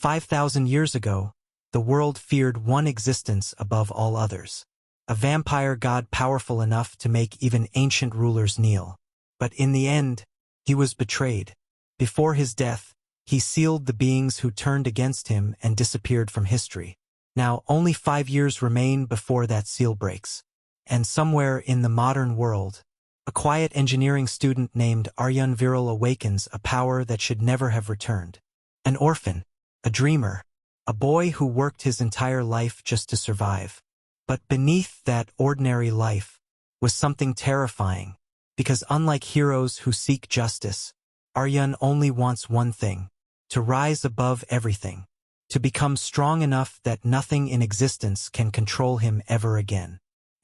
5,000 years ago, the world feared one existence above all others. A vampire god powerful enough to make even ancient rulers kneel. But in the end, he was betrayed. Before his death, he sealed the beings who turned against him and disappeared from history. Now, only 5 years remain before that seal breaks. And somewhere in the modern world, a quiet engineering student named Aaryan Virel awakens a power that should never have returned. An orphan, a dreamer, a boy who worked his entire life just to survive. But beneath that ordinary life was something terrifying, because unlike heroes who seek justice, Aaryan only wants one thing: to rise above everything, to become strong enough that nothing in existence can control him ever again.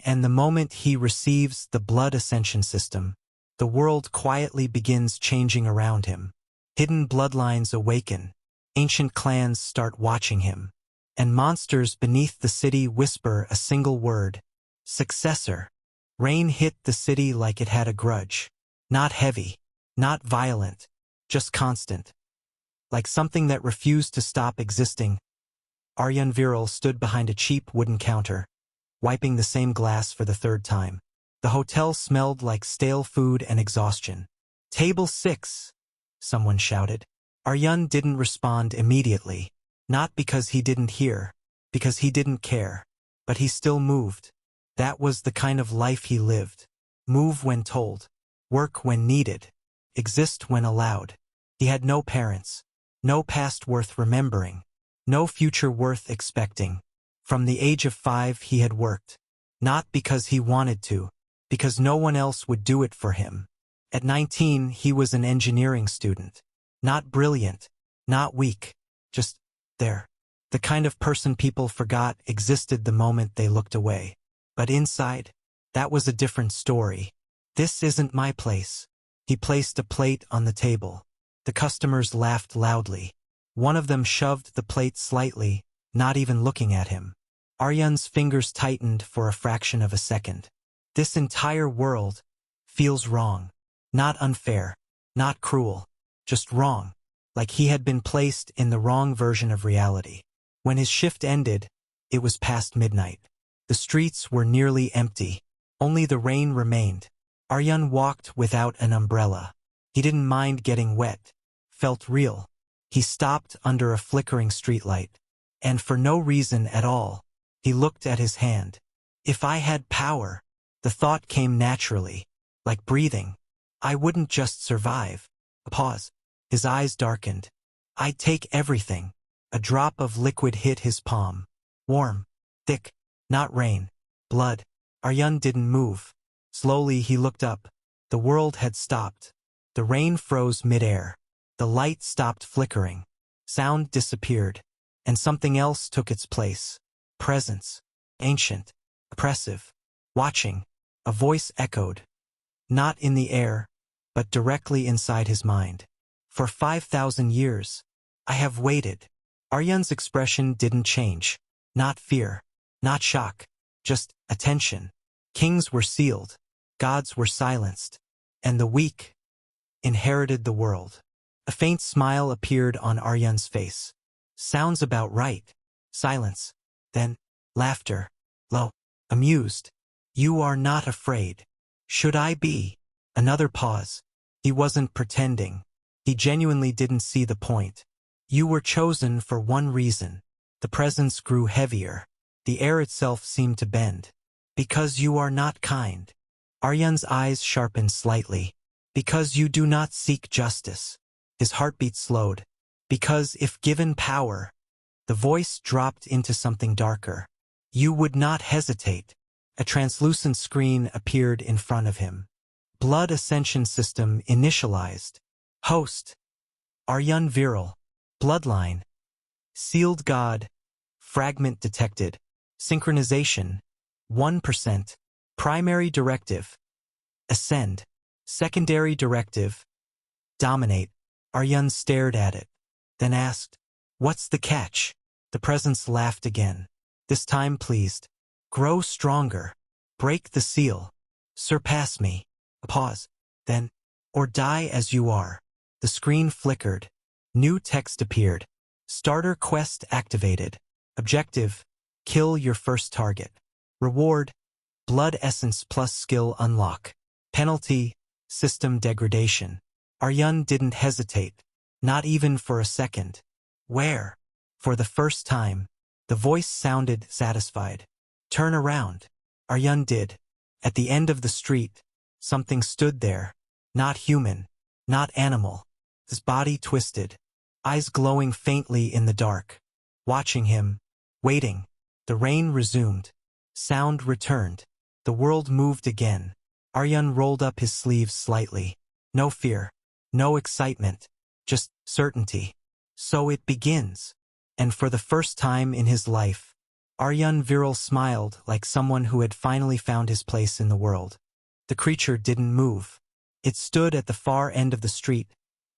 And the moment he receives the blood ascension system, the world quietly begins changing around him. Hidden bloodlines awaken, ancient clans start watching him, and monsters beneath the city whisper a single word: successor. Rain hit the city like it had a grudge. Not heavy, not violent, just constant. Like something that refused to stop existing. Aaryan Virel stood behind a cheap wooden counter, wiping the same glass for the third time. The hotel smelled like stale food and exhaustion. "Table 6, someone shouted. Aaryan didn't respond immediately, not because he didn't hear, because he didn't care. But he still moved. That was the kind of life he lived. Move when told, work when needed, exist when allowed. He had no parents, no past worth remembering, no future worth expecting. From the age of 5 he had worked, not because he wanted to, because no one else would do it for him. At 19 he was an engineering student. Not brilliant, not weak, just there. The kind of person people forgot existed the moment they looked away. But inside, that was a different story. "This isn't my place." He placed a plate on the table. The customers laughed loudly. One of them shoved the plate slightly, not even looking at him. Aaryan's fingers tightened for a fraction of a second. This entire world feels wrong. Not unfair, not cruel, just wrong. Like he had been placed in the wrong version of reality. When his shift ended, it was past midnight. The streets were nearly empty. Only the rain remained. Aaryan walked without an umbrella. He didn't mind getting wet. Felt real. He stopped under a flickering streetlight. And for no reason at all, he looked at his hand. If I had power, the thought came naturally, like breathing. I wouldn't just survive. A pause. His eyes darkened. I'd take everything. A drop of liquid hit his palm. Warm, thick, not rain, blood. Aaryan didn't move. Slowly he looked up. The world had stopped. The rain froze midair. The light stopped flickering. Sound disappeared. And something else took its place. Presence. Ancient. Oppressive. Watching. A voice echoed. Not in the air, but directly inside his mind. For 5,000 years, I have waited. Aaryan's expression didn't change. Not fear. Not shock. Just attention. Kings were sealed. Gods were silenced. And the weak inherited the world. A faint smile appeared on Aaryan's face. Sounds about right. Silence. Then, laughter. Low. Amused. You are not afraid. Should I be? Another pause. He wasn't pretending. He genuinely didn't see the point. You were chosen for one reason. The presence grew heavier. The air itself seemed to bend. Because you are not kind. Aaryan's eyes sharpened slightly. Because you do not seek justice. His heartbeat slowed. Because if given power, the voice dropped into something darker. You would not hesitate. A translucent screen appeared in front of him. Blood Ascension system initialized. Host. Aaryan Virel. Bloodline. Sealed God. Fragment detected. Synchronization. 1%. Primary directive. Ascend. Secondary directive. Dominate. Aaryan stared at it, then asked, "What's the catch?" The presence laughed again. This time pleased. "Grow stronger. Break the seal. Surpass me." A pause. Then, "Or die as you are." The screen flickered. New text appeared. Starter quest activated. Objective: kill your first target. Reward: blood essence plus skill unlock. Penalty: system degradation. Aaryan didn't hesitate, not even for a second. Where? For the first time, the voice sounded satisfied. Turn around. Aaryan did. At the end of the street, something stood there. Not human, not animal. His body twisted, eyes glowing faintly in the dark. Watching him, waiting. The rain resumed. Sound returned. The world moved again. Aaryan rolled up his sleeves slightly. No fear, no excitement, just certainty. So it begins. And for the first time in his life, Aaryan Virel smiled like someone who had finally found his place in the world. The creature didn't move. It stood at the far end of the street,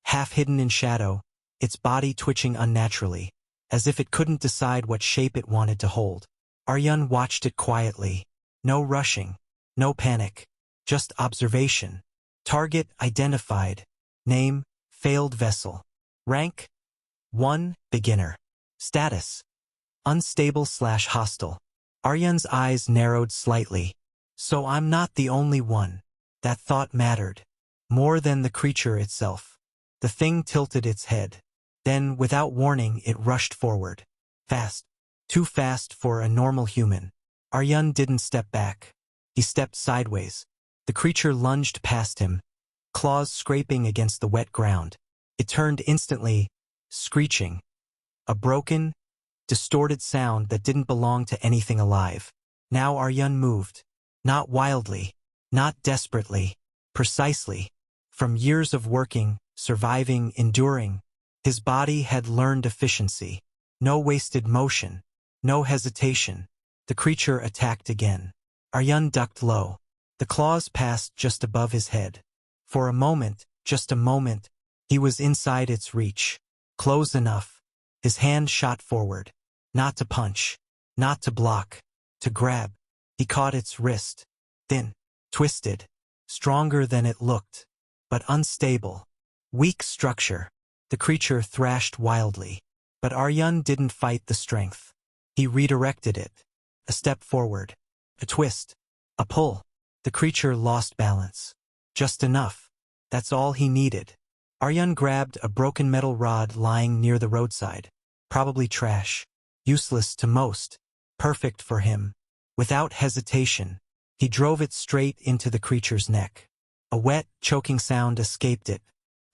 half hidden in shadow, its body twitching unnaturally, as if it couldn't decide what shape it wanted to hold. Aaryan watched it quietly. No rushing, no panic, just observation. Target identified. Name: failed vessel. Rank: 1, beginner. Status: unstable/hostile. Aaryan's eyes narrowed slightly. So I'm not the only one. That thought mattered. More than the creature itself. The thing tilted its head. Then, without warning, it rushed forward. Fast. Too fast for a normal human. Aaryan didn't step back. He stepped sideways. The creature lunged past him, claws scraping against the wet ground. It turned instantly, screeching. A broken, distorted sound that didn't belong to anything alive. Now Aaryan moved. Not wildly, not desperately, precisely. From years of working, surviving, enduring, his body had learned efficiency. No wasted motion, no hesitation. The creature attacked again. Aaryan ducked low. The claws passed just above his head. For a moment, just a moment, he was inside its reach. Close enough. His hand shot forward. Not to punch, not to block, to grab. He caught its wrist. Thin, twisted, stronger than it looked, but unstable. Weak structure. The creature thrashed wildly. But Aaryan didn't fight the strength. He redirected it. A step forward. A twist. A pull. The creature lost balance. Just enough. That's all he needed. Aaryan grabbed a broken metal rod lying near the roadside. Probably trash. Useless to most. Perfect for him. Without hesitation, he drove it straight into the creature's neck. A wet, choking sound escaped it.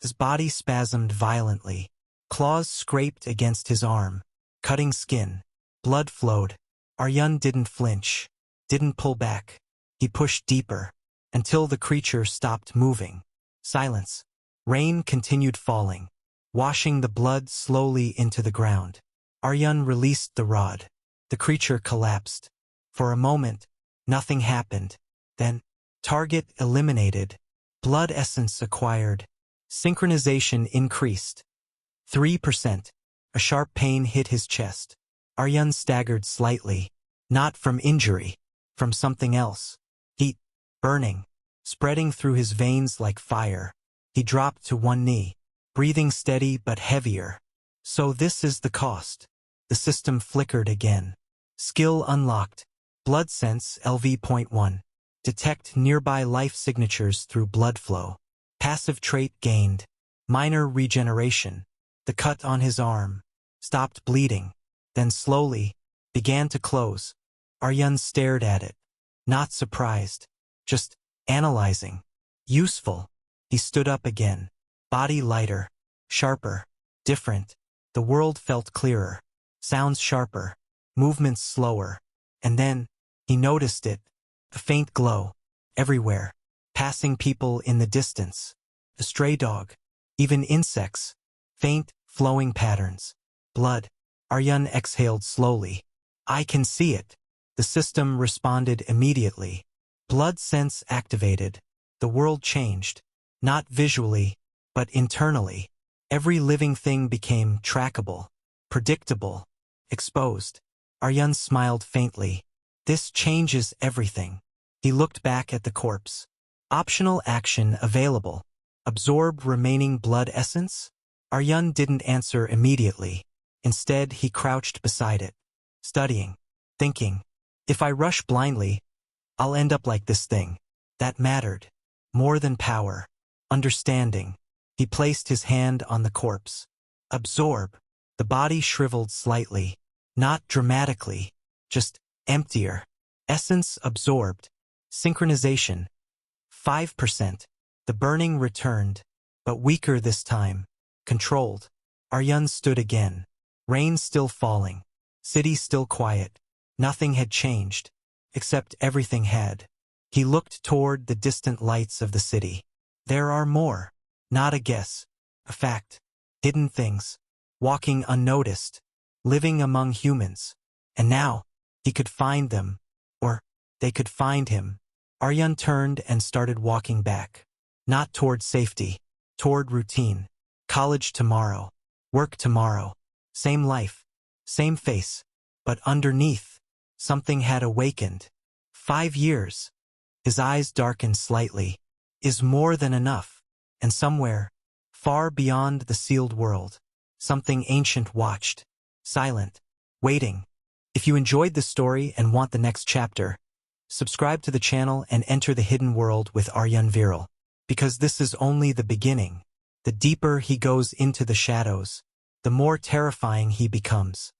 His body spasmed violently. Claws scraped against his arm, cutting skin. Blood flowed. Aaryan didn't flinch, didn't pull back. He pushed deeper, until the creature stopped moving. Silence. Rain continued falling, washing the blood slowly into the ground. Aaryan released the rod. The creature collapsed. For a moment, nothing happened. Then, target eliminated. Blood essence acquired. Synchronization increased. 3%. A sharp pain hit his chest. Aaryan staggered slightly. Not from injury. From something else. Heat. Burning. Spreading through his veins like fire. He dropped to one knee. Breathing steady but heavier. So this is the cost. The system flickered again. Skill unlocked. Blood sense LV.1. Detect nearby life signatures through blood flow. Passive trait gained. Minor regeneration. The cut on his arm stopped bleeding, then slowly began to close. Aaryan stared at it. Not surprised. Just analyzing. Useful. He stood up again. Body lighter. Sharper. Different. The world felt clearer. Sounds sharper. Movements slower. And then, he noticed it. A faint glow. Everywhere. Passing people in the distance. A stray dog. Even insects. Faint, flowing patterns. Blood. Aaryan exhaled slowly. I can see it. The system responded immediately. Blood sense activated. The world changed. Not visually, but internally. Every living thing became trackable. Predictable. Exposed. Aaryan smiled faintly. This changes everything. He looked back at the corpse. Optional action available. Absorb remaining blood essence? Aaryan didn't answer immediately. Instead, he crouched beside it, studying, thinking, if I rush blindly, I'll end up like this thing. That mattered. More than power. Understanding. He placed his hand on the corpse. Absorb. The body shriveled slightly. Not dramatically. Just emptier. Essence absorbed. Synchronization. 5%. The burning returned, but weaker this time. Controlled. Aaryan stood again. Rain still falling. City still quiet. Nothing had changed. Except everything had. He looked toward the distant lights of the city. There are more. Not a guess. A fact. Hidden things. Walking unnoticed. Living among humans. And now, he could find them. Or, they could find him. Aaryan turned and started walking back. Not toward safety. Toward routine. College tomorrow. Work tomorrow. Same life. Same face. But underneath, something had awakened. 5 years. His eyes darkened slightly. Is more than enough. And somewhere, far beyond the sealed world, something ancient watched. Silent. Waiting. If you enjoyed this story and want the next chapter, subscribe to the channel and enter the hidden world with Aaryan Virel. Because this is only the beginning. The deeper he goes into the shadows, the more terrifying he becomes.